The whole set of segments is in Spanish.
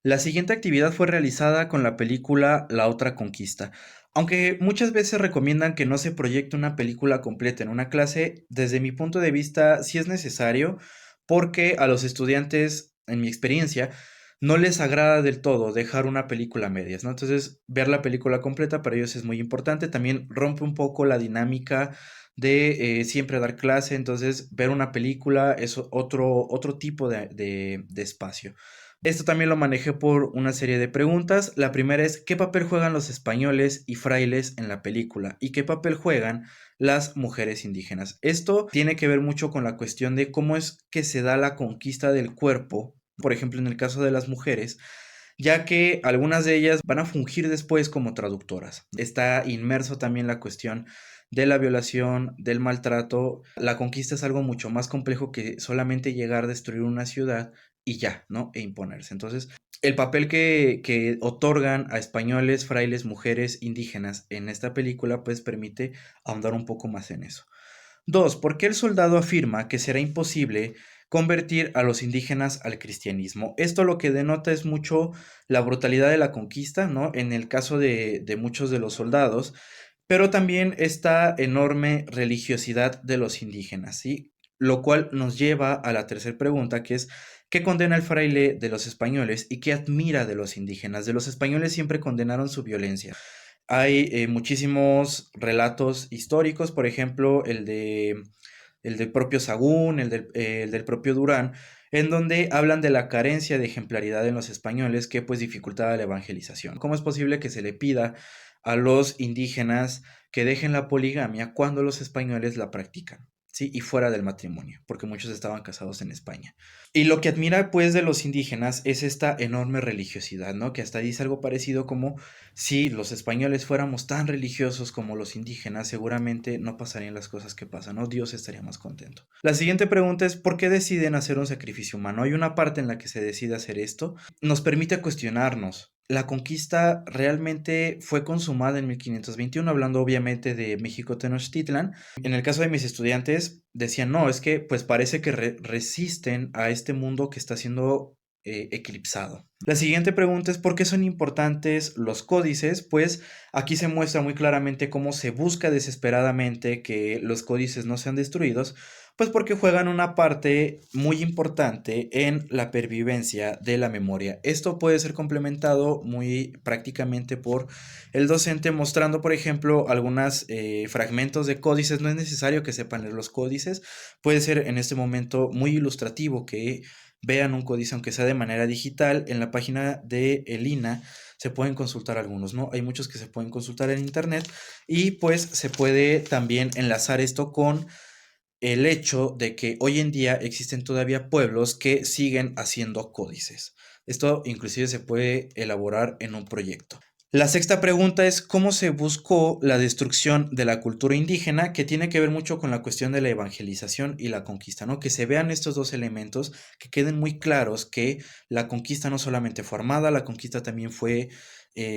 La siguiente actividad fue realizada con la película La otra conquista. Aunque muchas veces recomiendan que no se proyecte una película completa en una clase, desde mi punto de vista sí es necesario porque a los estudiantes, en mi experiencia, no les agrada del todo dejar una película a medias, ¿no? Entonces, ver la película completa para ellos es muy importante. También rompe un poco la dinámica de siempre dar clase, entonces ver una película es otro tipo de espacio. Esto también lo manejé por una serie de preguntas. La primera es, ¿qué papel juegan los españoles y frailes en la película? ¿Y qué papel juegan las mujeres indígenas? Esto tiene que ver mucho con la cuestión de cómo es que se da la conquista del cuerpo, por ejemplo, en el caso de las mujeres, ya que algunas de ellas van a fungir después como traductoras. Está inmerso también la cuestión de la violación, del maltrato. La conquista es algo mucho más complejo que solamente llegar a destruir una ciudad y ya, ¿no? E imponerse. Entonces, el papel que otorgan a españoles, frailes, mujeres, indígenas en esta película, pues permite ahondar un poco más en eso. Dos, ¿por qué el soldado afirma que será imposible convertir a los indígenas al cristianismo? Esto lo que denota es mucho la brutalidad de la conquista, ¿no? En el caso de muchos de los soldados, pero también esta enorme religiosidad de los indígenas, ¿sí? Lo cual nos lleva a la tercera pregunta, que es, ¿qué condena el fraile de los españoles y qué admira de los indígenas? De los españoles siempre condenaron su violencia. Hay muchísimos relatos históricos, por ejemplo, el del propio Sagún, el del propio Durán, en donde hablan de la carencia de ejemplaridad en los españoles que pues dificultaba la evangelización. ¿Cómo es posible que se le pida a los indígenas que dejen la poligamia cuando los españoles la practican? ¿Sí? Y fuera del matrimonio, porque muchos estaban casados en España. Y lo que admira pues de los indígenas es esta enorme religiosidad, ¿no? Que hasta dice algo parecido como si los españoles fuéramos tan religiosos como los indígenas, seguramente no pasarían las cosas que pasan, ¿no? Dios estaría más contento. La siguiente pregunta es, ¿por qué deciden hacer un sacrificio humano? Hay una parte en la que se decide hacer esto. Nos permite cuestionarnos. La conquista realmente fue consumada en 1521, hablando obviamente de México Tenochtitlan. En el caso de mis estudiantes, decían, no, es que pues parece que resisten a este mundo que está siendo eclipsado. La siguiente pregunta es ¿por qué son importantes los códices? Pues aquí se muestra muy claramente cómo se busca desesperadamente que los códices no sean destruidos, pues porque juegan una parte muy importante en la pervivencia de la memoria. Esto puede ser complementado muy prácticamente por el docente mostrando, por ejemplo, algunos fragmentos de códices. No es necesario que sepan leer los códices, puede ser en este momento muy ilustrativo que vean un códice, aunque sea de manera digital, en la página de el INAH se pueden consultar algunos, ¿no? Hay muchos que se pueden consultar en internet y pues se puede también enlazar esto con el hecho de que hoy en día existen todavía pueblos que siguen haciendo códices. Esto inclusive se puede elaborar en un proyecto. La sexta pregunta es cómo se buscó la destrucción de la cultura indígena, que tiene que ver mucho con la cuestión de la evangelización y la conquista, ¿no? Que se vean estos dos elementos, que queden muy claros que la conquista no solamente fue armada, la conquista también fue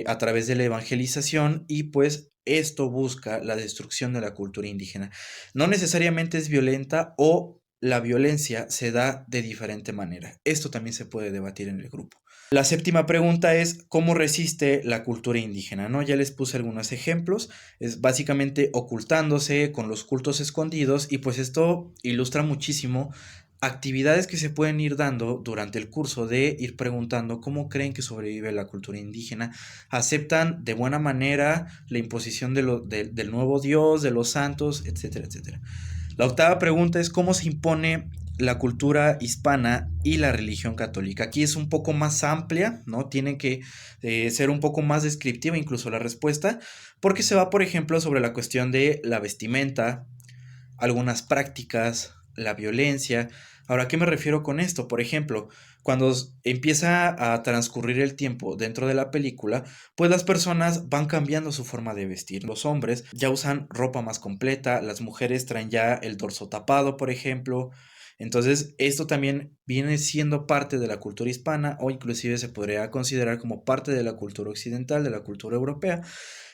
a través de la evangelización y pues esto busca la destrucción de la cultura indígena. No necesariamente es violenta o la violencia se da de diferente manera. Esto también se puede debatir en el grupo. La séptima pregunta es ¿cómo resiste la cultura indígena? ¿No? Ya les puse algunos ejemplos, es básicamente ocultándose con los cultos escondidos y pues esto ilustra muchísimo actividades que se pueden ir dando durante el curso de ir preguntando cómo creen que sobrevive la cultura indígena, aceptan de buena manera la imposición del nuevo Dios, de los santos, etcétera, etcétera. La octava pregunta es cómo se impone la cultura hispana y la religión católica. Aquí es un poco más amplia, ¿no? Tiene que ser un poco más descriptiva incluso la respuesta, porque se va, por ejemplo, sobre la cuestión de la vestimenta, algunas prácticas, la violencia. Ahora, ¿a qué me refiero con esto? Por ejemplo, cuando empieza a transcurrir el tiempo dentro de la película, pues las personas van cambiando su forma de vestir. Los hombres ya usan ropa más completa, las mujeres traen ya el dorso tapado, por ejemplo. Entonces, esto también viene siendo parte de la cultura hispana o inclusive se podría considerar como parte de la cultura occidental, de la cultura europea.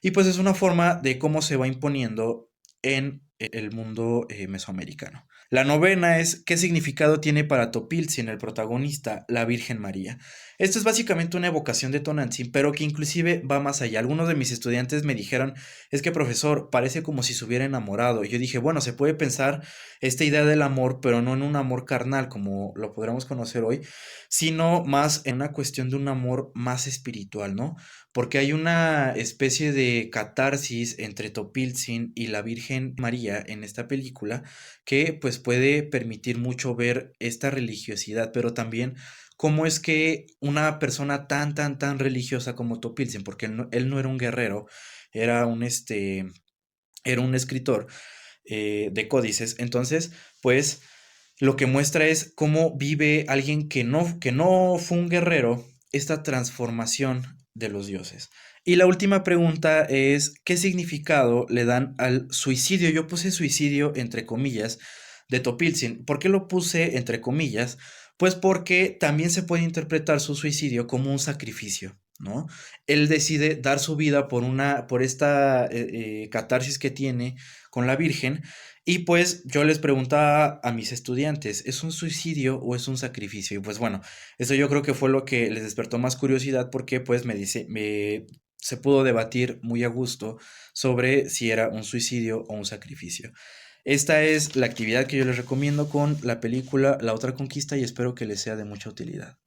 Y pues es una forma de cómo se va imponiendo en el mundo mesoamericano. La novena es ¿qué significado tiene para Topiltzin, el protagonista, la Virgen María? Esto es básicamente una evocación de Tonantzin, pero que inclusive va más allá. Algunos de mis estudiantes me dijeron, es que profesor, parece como si se hubiera enamorado. Y yo dije, bueno, se puede pensar esta idea del amor, pero no en un amor carnal, como lo podríamos conocer hoy, sino más en una cuestión de un amor más espiritual, ¿no? Porque hay una especie de catarsis entre Topiltzin y la Virgen María en esta película que pues puede permitir mucho ver esta religiosidad, pero también cómo es que una persona tan religiosa como Topiltzin, porque él no era un guerrero, era era un escritor de códices, entonces pues lo que muestra es cómo vive alguien que no fue un guerrero esta transformación de los dioses. Y la última pregunta es, ¿qué significado le dan al suicidio? Yo puse suicidio entre comillas de Topiltzin. ¿Por qué lo puse entre comillas? Pues porque también se puede interpretar su suicidio como un sacrificio, ¿no? Él decide dar su vida por esta catarsis que tiene con la Virgen y pues yo les preguntaba a mis estudiantes, ¿es un suicidio o es un sacrificio? Y pues bueno, eso yo creo que fue lo que les despertó más curiosidad porque pues se pudo debatir muy a gusto sobre si era un suicidio o un sacrificio. Esta es la actividad que yo les recomiendo con la película La otra conquista y espero que les sea de mucha utilidad.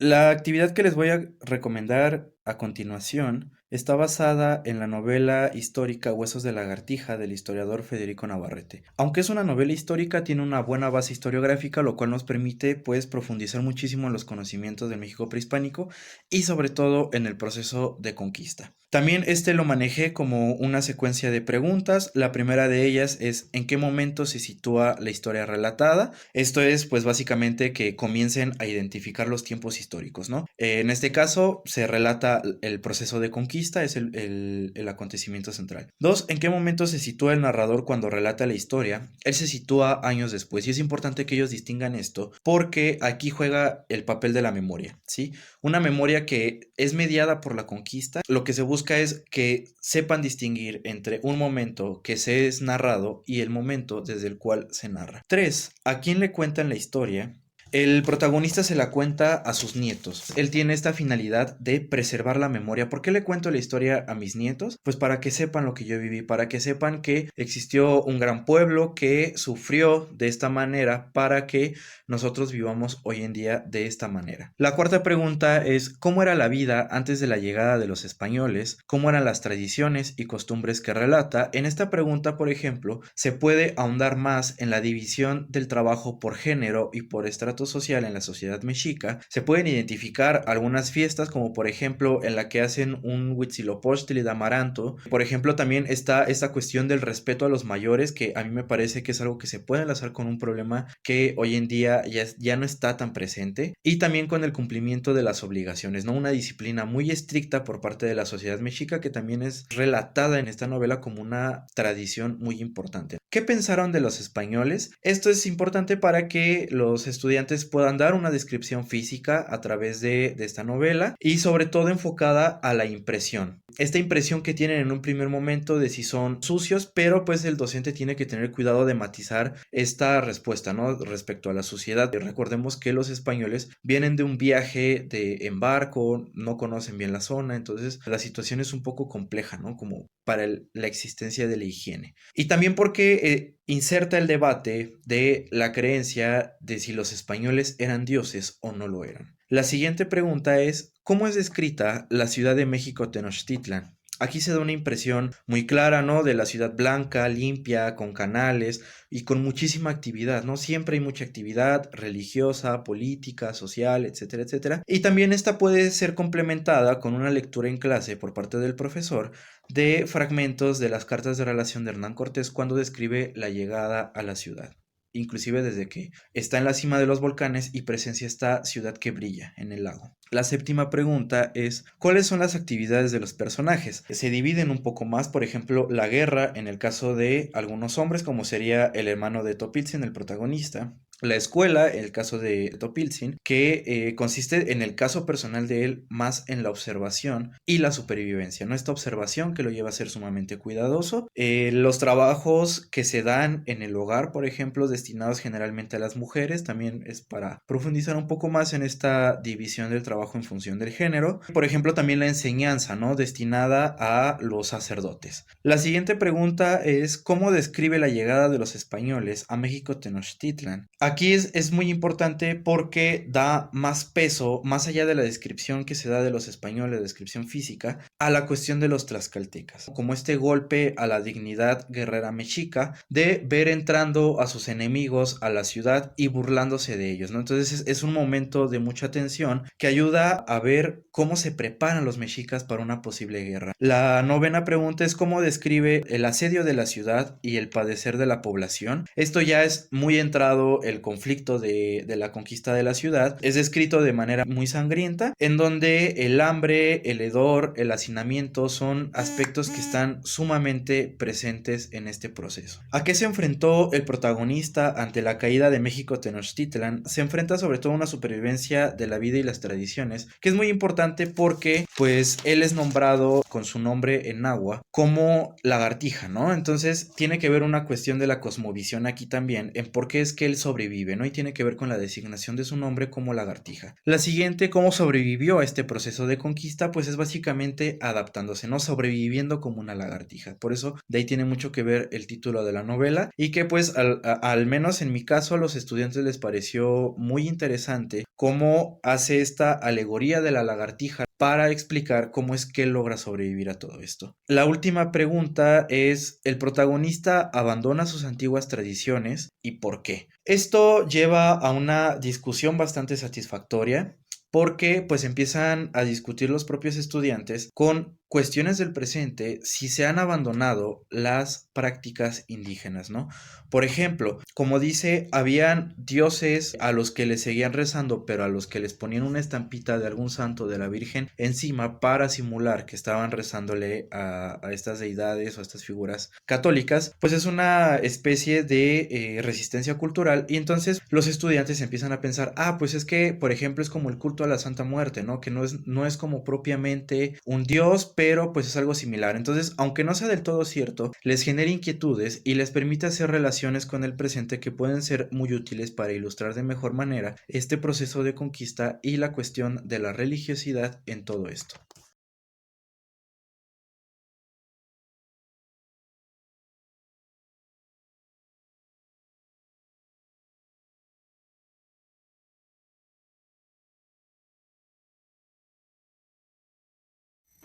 La actividad que les voy a recomendar a continuación está basada en la novela histórica Huesos de lagartija del historiador Federico Navarrete. Aunque es una novela histórica, tiene una buena base historiográfica, lo cual nos permite pues profundizar muchísimo en los conocimientos del México prehispánico y sobre todo en el proceso de conquista. También este lo manejé como una secuencia de preguntas. La primera de ellas es ¿en qué momento se sitúa la historia relatada? Esto es pues básicamente que comiencen a identificar los tiempos históricos, ¿no? En este caso se relata el proceso de conquista, es el acontecimiento central. Dos, ¿en qué momento se sitúa el narrador cuando relata la historia? Él se sitúa años después y es importante que ellos distingan esto porque aquí juega el papel de la memoria, ¿sí? Una memoria que es mediada por la conquista, lo que se busca es que sepan distinguir entre un momento que se es narrado y el momento desde el cual se narra. 3. ¿A quién le cuentan la historia? El protagonista se la cuenta a sus nietos. Él tiene esta finalidad de preservar la memoria. ¿Por qué le cuento la historia a mis nietos? Pues para que sepan lo que yo viví, para que sepan que existió un gran pueblo que sufrió de esta manera para que nosotros vivamos hoy en día de esta manera. La cuarta pregunta es ¿cómo era la vida antes de la llegada de los españoles? ¿Cómo eran las tradiciones y costumbres que relata? En esta pregunta, por ejemplo, se puede ahondar más en la división del trabajo por género y por estrato social en la sociedad mexica. Se pueden identificar algunas fiestas como por ejemplo en la que hacen un Huitzilopochtli de Amaranto. Por ejemplo, también está esta cuestión del respeto a los mayores que a mí me parece que es algo que se puede enlazar con un problema que hoy en día ya no está tan presente y también con el cumplimiento de las obligaciones, ¿no? Una disciplina muy estricta por parte de la sociedad mexica que también es relatada en esta novela como una tradición muy importante. ¿Qué pensaron de los españoles? Esto es importante para que los estudiantes puedan dar una descripción física a través de esta novela y sobre todo enfocada a la impresión. Esta impresión que tienen en un primer momento de si son sucios, pero pues el docente tiene que tener cuidado de matizar esta respuesta, ¿no? Respecto a la suciedad. Recordemos que los españoles vienen de un viaje en barco, no conocen bien la zona, entonces la situación es un poco compleja, ¿no? Como para la existencia de la higiene. Y también porque inserta el debate de la creencia de si los españoles eran dioses o no lo eran. La siguiente pregunta es, ¿cómo es descrita la Ciudad de México Tenochtitlan? Aquí se da una impresión muy clara, ¿no? De la ciudad blanca, limpia, con canales y con muchísima actividad, ¿no? Siempre hay mucha actividad religiosa, política, social, etcétera, etcétera. Y también esta puede ser complementada con una lectura en clase por parte del profesor de fragmentos de las cartas de relación de Hernán Cortés cuando describe la llegada a la ciudad. Inclusive desde que está en la cima de los volcanes y presencia esta ciudad que brilla en el lago. La séptima pregunta es, ¿cuáles son las actividades de los personajes? Se dividen un poco más, por ejemplo, la guerra en el caso de algunos hombres, como sería el hermano de Topiltzin, el protagonista. La escuela, el caso de Topilzin, que consiste en el caso personal de él más en la observación y la supervivencia, ¿no? Esta observación que lo lleva a ser sumamente cuidadoso. Los trabajos que se dan en el hogar, por ejemplo, destinados generalmente a las mujeres, también es para profundizar un poco más en esta división del trabajo en función del género. Por ejemplo, también la enseñanza, ¿no? Destinada a los sacerdotes. La siguiente pregunta es, ¿cómo describe la llegada de los españoles a México Tenochtitlan? Aquí es muy importante porque da más peso, más allá de la descripción que se da de los españoles, la descripción física, a la cuestión de los tlaxcaltecas, como este golpe a la dignidad guerrera mexica de ver entrando a sus enemigos a la ciudad y burlándose de ellos, ¿no? Entonces es un momento de mucha tensión que ayuda a ver cómo se preparan los mexicas para una posible guerra. La novena pregunta es cómo describe el asedio de la ciudad y el padecer de la población. Esto ya es muy entrado el conflicto de la conquista de la ciudad. Es descrito de manera muy sangrienta, en donde el hambre, el hedor, el hacinamiento son aspectos que están sumamente presentes en este proceso. ¿A qué se enfrentó el protagonista ante la caída de México Tenochtitlan? Se enfrenta sobre todo a una supervivencia de la vida y las tradiciones, que es muy importante porque pues él es nombrado con su nombre en náhuatl como lagartija, ¿no? Entonces tiene que ver una cuestión de la cosmovisión aquí también en por qué es que él sobrevive, ¿no? Y tiene que ver con la designación de su nombre como lagartija. La siguiente, ¿cómo sobrevivió a este proceso de conquista? Pues es básicamente adaptándose, ¿no? Sobreviviendo como una lagartija. Por eso de ahí tiene mucho que ver el título de la novela y que pues al menos en mi caso a los estudiantes les pareció muy interesante cómo hace esta alegoría de la lagartija para explicar cómo es que él logra sobrevivir a todo esto. La última pregunta es, ¿el protagonista abandona sus antiguas tradiciones y por qué? Esto lleva a una discusión bastante satisfactoria porque pues empiezan a discutir los propios estudiantes con cuestiones del presente si se han abandonado las prácticas indígenas, ¿no? Por ejemplo, como dice, habían dioses a los que les seguían rezando, pero a los que les ponían una estampita de algún santo de la Virgen encima para simular que estaban rezándole a estas deidades o a estas figuras católicas, pues es una especie de resistencia cultural y entonces los estudiantes empiezan a pensar, pues es que, por ejemplo, es como el culto a la Santa Muerte, ¿no? Que no es como propiamente un dios, pero pues es algo similar. Entonces, aunque no sea del todo cierto, les genera inquietudes y les permite hacer relaciones con el presente que pueden ser muy útiles para ilustrar de mejor manera este proceso de conquista y la cuestión de la religiosidad en todo esto.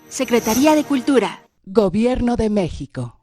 Secretaría de Cultura. Gobierno de México.